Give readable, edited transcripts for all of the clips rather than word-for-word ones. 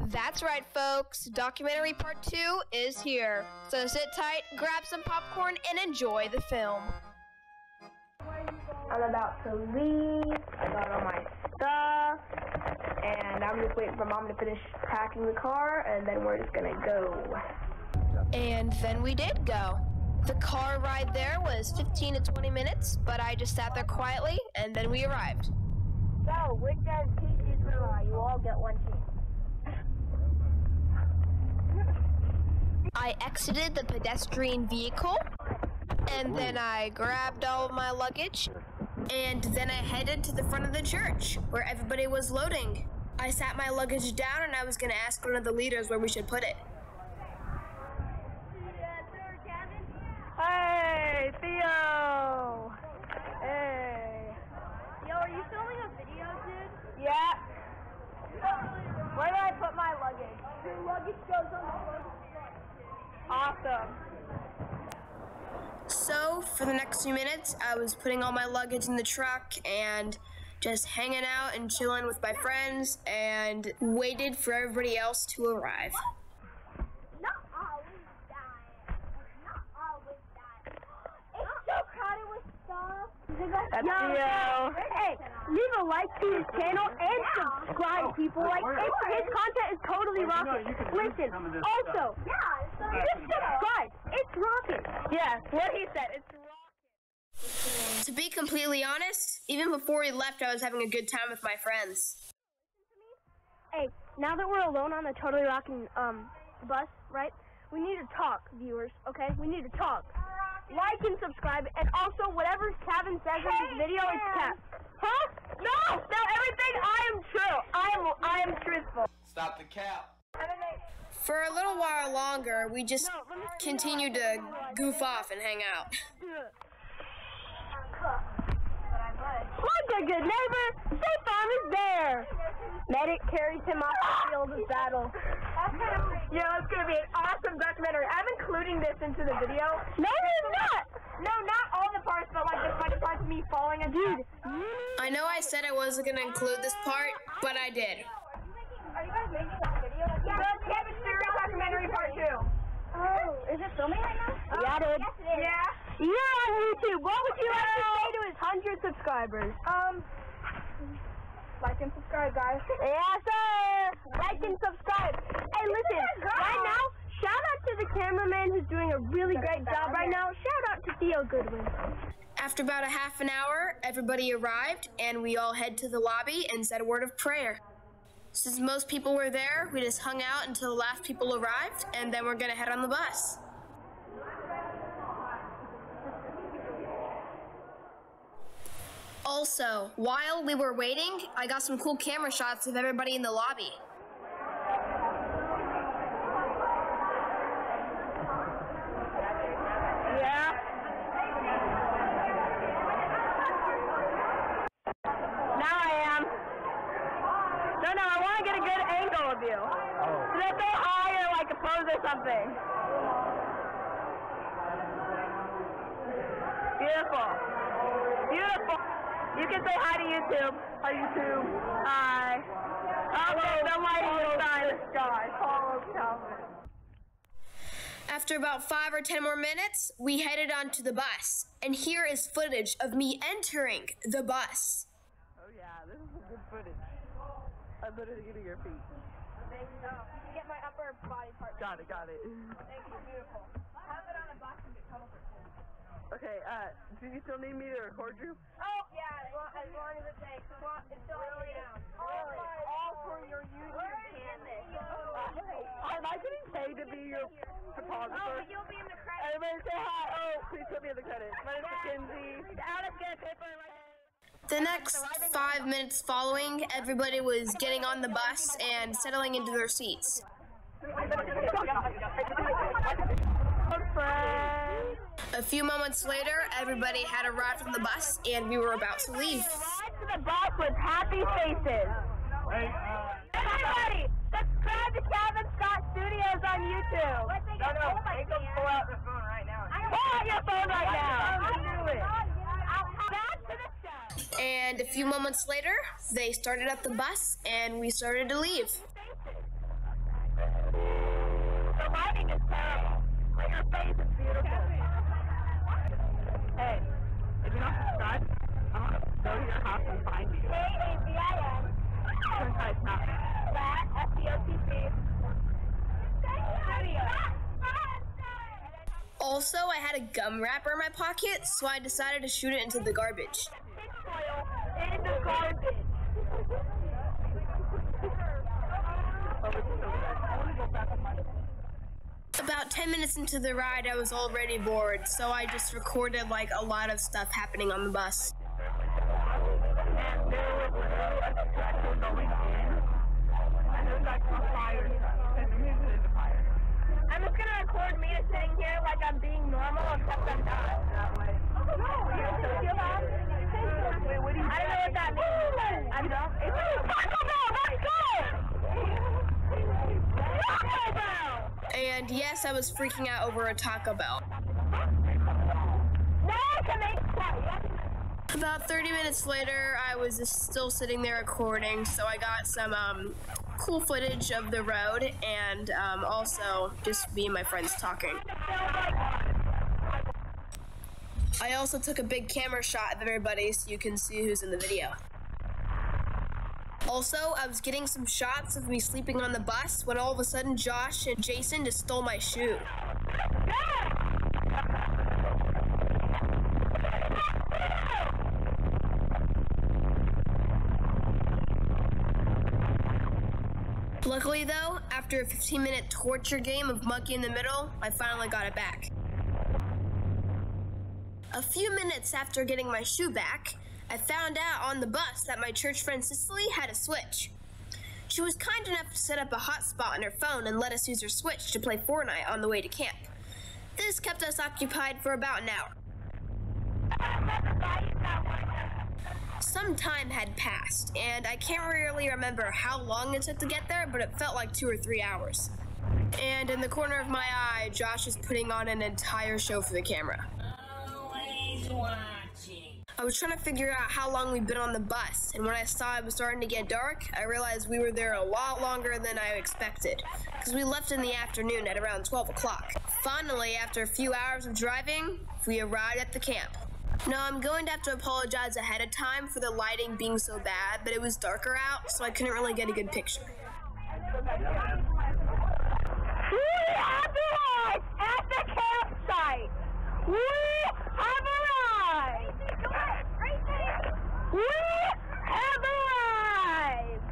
That's right, folks. Documentary part 2 is here. So sit tight, grab some popcorn, and enjoy the film. I'm about to leave. I got all my stuff. And I'm just waiting for Mom to finish packing the car, and then we're just gonna go. And then we did go. The car ride there was 15 to 20 minutes, but I just sat there quietly, and then we arrived. So, which does teachers rely? You all get one chance. I exited the pedestrian vehicle, and then I grabbed all of my luggage, and then I headed to the front of the church, where everybody was loading. I sat my luggage down, and I was going to ask one of the leaders where we should put it. Hey, Theo! Hey. Yo, are you filming a video, dude? Yeah. Where do I put my luggage? Your luggage goes on the front. Awesome. So, for the next few minutes, I was putting all my luggage in the truck and just hanging out and chilling with my friends and waited for everybody else to arrive. Not always that. Not always that. It's so crowded with stuff. That's Theo. Hey, leave a like to his channel and subscribe, people. Like, his content is totally rocking. Listen, also, just subscribe. It's rocking. Yes, what he said. It's rocking. To be completely honest, even before we left, I was having a good time with my friends. Hey, now that we're alone on the Totally Rocking bus, right? We need to talk, viewers, okay? We need to talk. Like and subscribe, and also whatever Kevin says in this video is kept. Huh? No! No, everything I am true. I am truthful. Stop the cap. For a little while longer, we just continued to goof off and hang out. Like a good neighbor, State Farm is there. Medic carries him off the field of battle. Yeah, it's gonna be an awesome documentary. I'm including this into the video. No, you're not. No, not all the parts, but like the parts of me falling and Dude, I know I said I wasn't going to include this part, but I did. Are you guys making a video? Yeah, the Kevin Stewart documentary part 2. Oh, is it filming right now? Yeah, dude. Yes, it is. Yeah. You're on YouTube. What would you like to say to his 100 subscribers? Like and subscribe, guys. Yes, sir. Like and subscribe. Hey, listen. Right now, shout out to the cameraman who's doing a really great job right now. Shout out to Theo Goodwin. After about a half an hour, everybody arrived, and we all head to the lobby and said a word of prayer. Since most people were there, we just hung out until the last people arrived, and then we're going to head on the bus. Also, while we were waiting, I got some cool camera shots of everybody in the lobby. Yeah. Now I am. No, I want to get a good angle of you. So that they higher like a pose or something. Beautiful. Beautiful. You can say hi to YouTube. Hi, YouTube. Hi. Okay, the lighting is on the sky. Follow Calvin. After about 5 or 10 more minutes, we headed onto the bus. And here is footage of me entering the bus. Oh yeah, this is some good footage. I'm literally getting your feet. Thank you. Get my upper body part. Got it. Thank you. Beautiful. Have it on a box and get total for Okay, do you still need me to record you? Oh, yeah, as long as it takes. It's still upside down. All for your YouTube channel. Am I getting paid to be your photographer? Oh, but you'll be in the credits. Everybody say hi. Oh, please put me in the credits. My name's Mackenzie. Alice, get a paper in my hand. The next 5 minutes following, everybody was getting on the bus and settling into their seats. A few moments later, everybody had arrived on the bus and we were about to leave. Ride to the bus with happy faces. Everybody, subscribe to Kevin Scott Studios on YouTube. No, make them pull out their phone right now. Pull out your phone right now. Do it. Back to the show. And a few moments later, they started up the bus and we started to leave. your house and find you. K-A-V-I-N. Turnpike Mountain. Flat, F-E-O-T-C. Also, I had a gum wrapper in my pocket, so I decided to shoot it into the garbage. In the garbage. About 10 minutes into the ride, I was already bored, so I just recorded like a lot of stuff happening on the bus. And there was a tractor going in, and there's like a fire. And there's a fire. I'm just gonna record me sitting here like I'm being normal, except I'm not. That way. Wait, what do you I don't know what that means. I don't. It's Taco Bell, let's go! Taco Bell! And yes, I was freaking out over a Taco Bell. Now I can make fun. About 30 minutes later, I was just still sitting there recording, so I got some cool footage of the road and also just me and my friends talking. I also took a big camera shot of everybody so you can see who's in the video. Also, I was getting some shots of me sleeping on the bus when all of a sudden Josh and Jason just stole my shoe. Luckily though, after a 15-minute torture game of Monkey in the Middle, I finally got it back. A few minutes after getting my shoe back, I found out on the bus that my church friend Cicely had a Switch. She was kind enough to set up a hotspot on her phone and let us use her Switch to play Fortnite on the way to camp. This kept us occupied for about an hour. Some time had passed, and I can't really remember how long it took to get there, but it felt like 2 or 3 hours. And in the corner of my eye, Josh is putting on an entire show for the camera. Always watching. I was trying to figure out how long we'd been on the bus, and when I saw it was starting to get dark, I realized we were there a lot longer than I expected, because we left in the afternoon at around 12 o'clock. Finally, after a few hours of driving, we arrived at the camp. Now, I'm going to have to apologize ahead of time for the lighting being so bad, but it was darker out, so I couldn't really get a good picture. We have arrived at the campsite. We have arrived. We have arrived. We have arrived.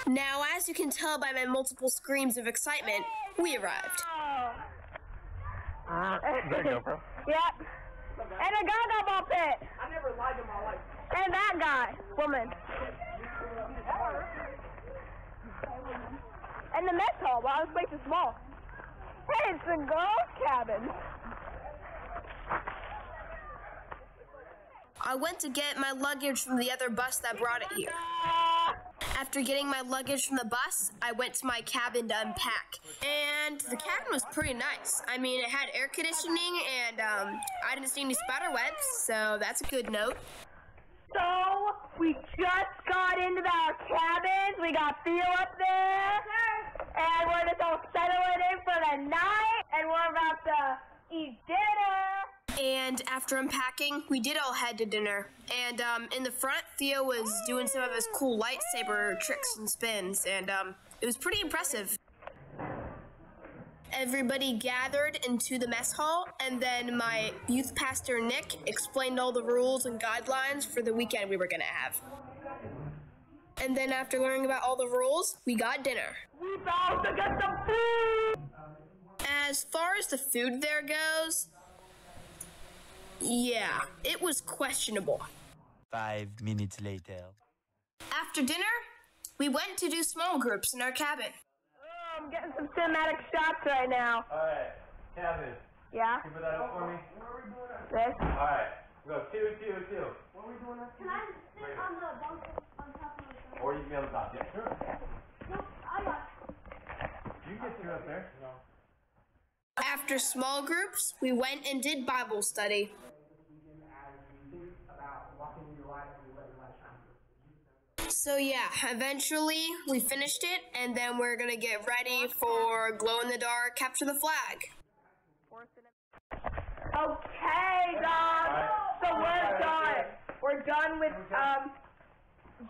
Now, as you can tell by my multiple screams of excitement, we arrived. There you go, bro. Yep. And a gaga ball pit. I never lied in my life. And that guy, woman. And the mess hall, wow, this place is small. Hey, it's the girls' cabin. I went to get my luggage from the other bus that brought it here. After getting my luggage from the bus, I went to my cabin to unpack. And the cabin was pretty nice. I mean, it had air conditioning and I didn't see any spider webs, so that's a good note. So, we just got into our cabins. We got Theo up there. And we're just all settling in for the night. And we're about to eat dinner. And after unpacking, we did all head to dinner. And in the front, Theo was doing some of his cool lightsaber tricks and spins. And it was pretty impressive. Everybody gathered into the mess hall, and then my youth pastor, Nick, explained all the rules and guidelines for the weekend we were gonna have. And then after learning about all the rules, we got dinner. We about to get some food. As far as the food there goes, yeah, it was questionable. 5 minutes later. After dinner, we went to do small groups in our cabin. I'm getting some cinematic shots right now. Alright, Kevin, Yeah? can you put that up for me? This? Alright, go 2, 2, 2. Can I sit on the bunk on top of the Or you can be on the top. Yeah, sure. No, I got You can sit up there. No. After small groups, we went and did Bible study. So yeah, eventually we finished it, and then we're gonna get ready for glow-in-the-dark capture the flag. Okay, guys. So we're done. we're done with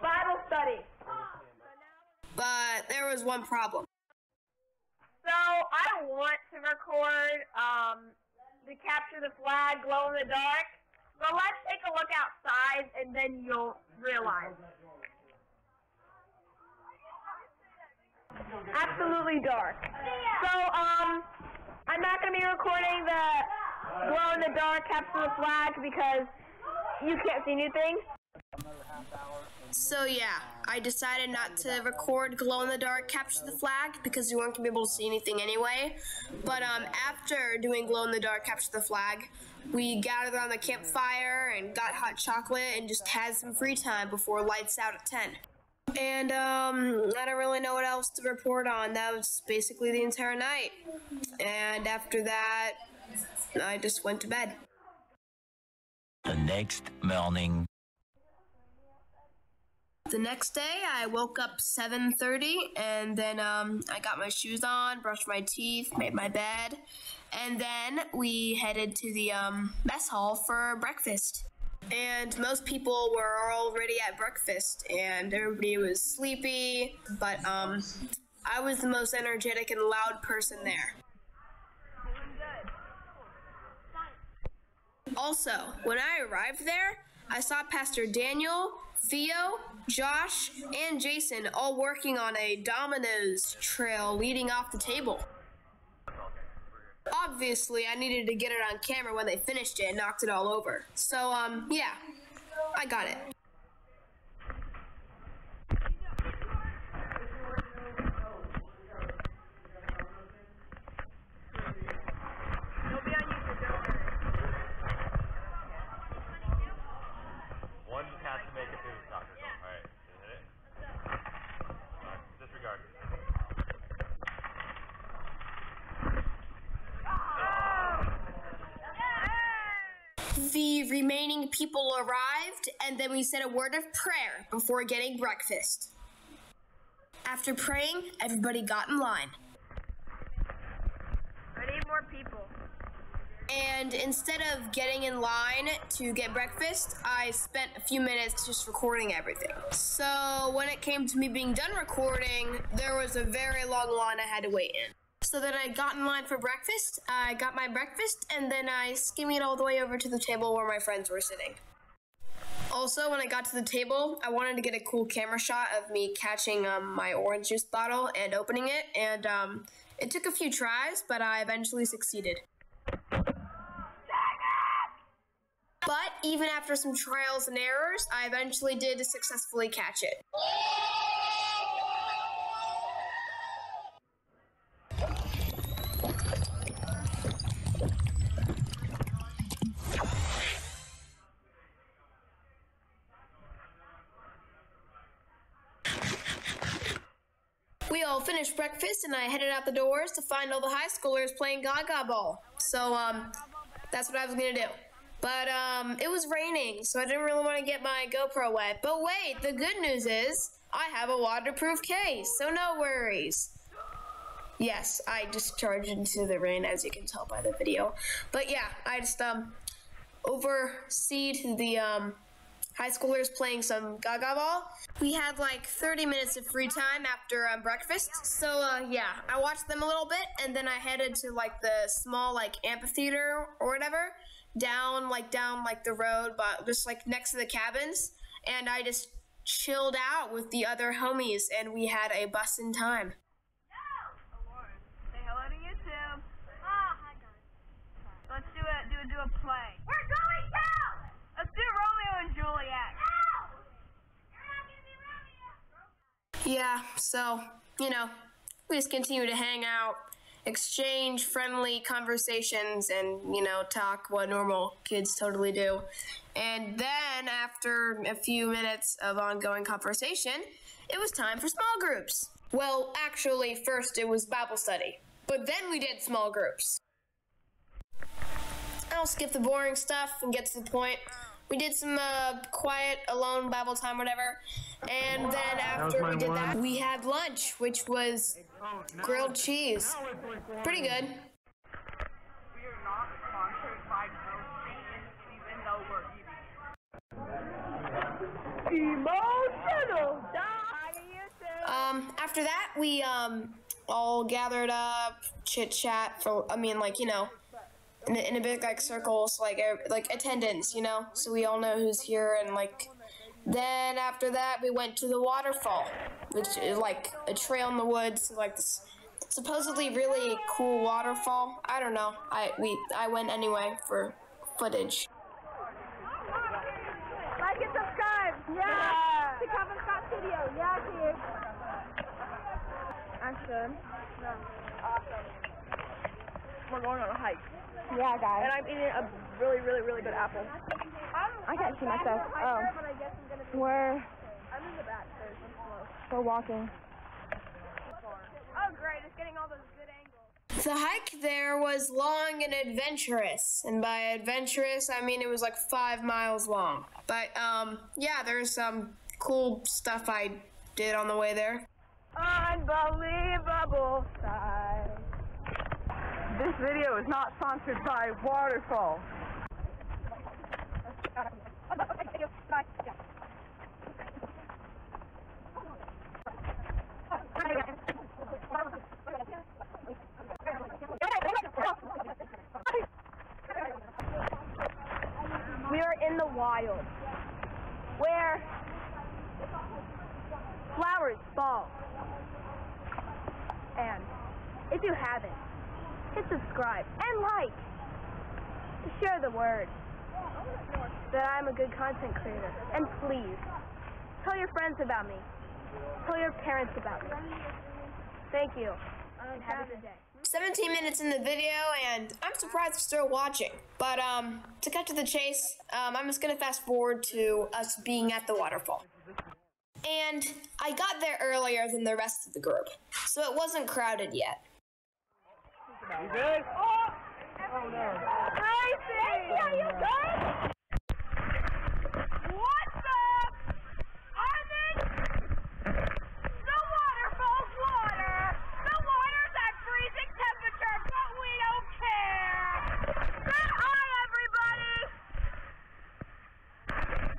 Bible study. But there was one problem. So I want to record the capture the flag glow in the dark, but let's take a look outside and then you'll realize. Absolutely dark. So I'm not going to be recording the glow in the dark capture the flag because you can't see anything. So yeah, I decided not to record glow-in-the-dark capture the flag because we weren't going to be able to see anything anyway. But after doing glow-in-the-dark capture the flag, we gathered on the campfire and got hot chocolate and just had some free time before lights out at 10. And I don't really know what else to report on. That was basically the entire night. And after that, I just went to bed. The next morning. The next day, I woke up 7:30, and then I got my shoes on, brushed my teeth, made my bed, and then we headed to the mess hall for breakfast. And most people were already at breakfast, and everybody was sleepy, but I was the most energetic and loud person there. Also, when I arrived there, I saw Pastor Daniel, Theo, Josh, and Jason all working on a Domino's trail leading off the table. Obviously, I needed to get it on camera when they finished it and knocked it all over. So, yeah, I got it. One just has to make it through the soccer zone. Alright, did you hit it? Alright, disregard. The remaining people arrived, and then we said a word of prayer before getting breakfast. After praying, everybody got in line. I need more people. And instead of getting in line to get breakfast, I spent a few minutes just recording everything. So when it came to me being done recording, there was a very long line I had to wait in. So then I got in line for breakfast, I got my breakfast, and then I skimmied all the way over to the table where my friends were sitting. Also, when I got to the table, I wanted to get a cool camera shot of me catching my orange juice bottle and opening it, and it took a few tries, but I eventually succeeded. But even after some trials and errors, I eventually did successfully catch it. We all finished breakfast and I headed out the doors to find all the high schoolers playing Gaga Ball. So, that's what I was gonna do. But, it was raining, so I didn't really want to get my GoPro wet. But wait, the good news is, I have a waterproof case, so no worries. Yes, I just charged into the rain, as you can tell by the video. But yeah, I just, overseed the, high schoolers playing some Gaga Ball. We had like 30 minutes of free time after breakfast. So yeah, I watched them a little bit and then I headed to like the small like amphitheater or whatever, down the road, but just like next to the cabins. And I just chilled out with the other homies and we had a bussin' time. Say hello to YouTube. Hi guys. Let's do a play. We're going down! Let's do Romeo and Juliet. No! You're not gonna be Romeo. Yeah, so, you know, we just continue to hang out, exchange friendly conversations, and, you know, talk what normal kids totally do. And then, after a few minutes of ongoing conversation, it was time for small groups. Well, actually, first it was Bible study, but then we did small groups. I'll skip the boring stuff and get to the point. We did some quiet, alone Bible time, whatever. And then after we did that, we had lunch, which was grilled cheese. Pretty good. We are not sponsored by Grilled Cheese, even though we're eating it. Emotional. After that, we all gathered up, chit chat for. I mean, like, you know, in a big like circles, like attendance, you know, so we all know who's here. And like, then after that, we went to the waterfall, which is like a trail in the woods, like this supposedly really cool waterfall. I don't know. I went anyway for footage. Like and subscribe. Yeah. To Kevin Scott's video. Yeah, kid. I should. No. Awesome. We're going on a hike. Yeah, guys. And I'm eating a really, really, really good apple. I can't see myself. Oh. But I guess I'm gonna be. We're I'm in the back first. I'm slow. walking. Oh, great. It's getting all those good angles. The hike there was long and adventurous, and by adventurous I mean it was like 5 miles long. But yeah, there's some cool stuff I did on the way there. Unbelievable sight. This video is not sponsored by Waterfall. We are in the wild, where flowers fall. And if you haven't, hit subscribe and like to share the word that I'm a good content creator. And please, tell your friends about me. Tell your parents about me. Thank you. And have a good day. 17 minutes in the video, and I'm surprised you're still watching. But to cut to the chase, I'm just gonna fast forward to us being at the waterfall. And I got there earlier than the rest of the group, so it wasn't crowded yet. You good? Oh no. Tracy! Yeah, you good? What's up? I'm in the waterfall's water. The water's at freezing temperature, but we don't care. Say hi, everybody!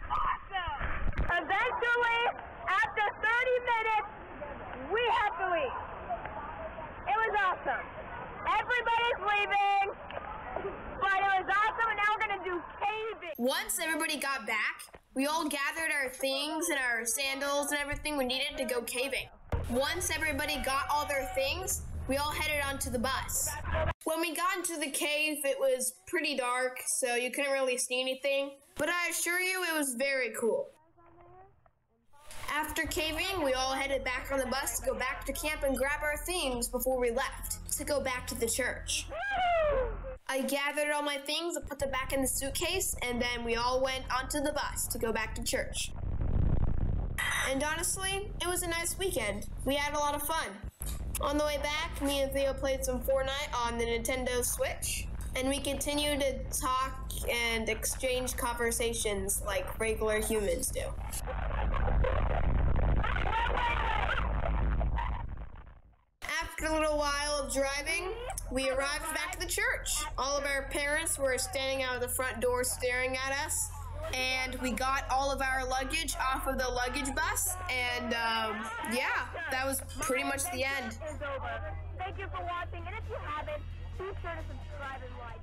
Awesome! Eventually, after 30 minutes, we had to leave. It was awesome. Everybody's leaving, but it was awesome, and now we're gonna do caving. Once everybody got back, we all gathered our things and our sandals and everything we needed to go caving. Once everybody got all their things, we all headed onto the bus. When we got into the cave, it was pretty dark, so you couldn't really see anything, but I assure you it was very cool. After caving, we all headed back on the bus to go back to camp and grab our things before we left to go back to the church. I gathered all my things and put them back in the suitcase, and then we all went onto the bus to go back to church. And honestly, it was a nice weekend. We had a lot of fun. On the way back, me and Theo played some Fortnite on the Nintendo Switch, and we continued to talk and exchange conversations like regular humans do. After a little while of driving, we arrived back at the church. All of our parents were standing out of the front door staring at us, and we got all of our luggage off of the luggage bus, and yeah, that was pretty much the end. Thank you for watching, and if you haven't, be sure to subscribe and like.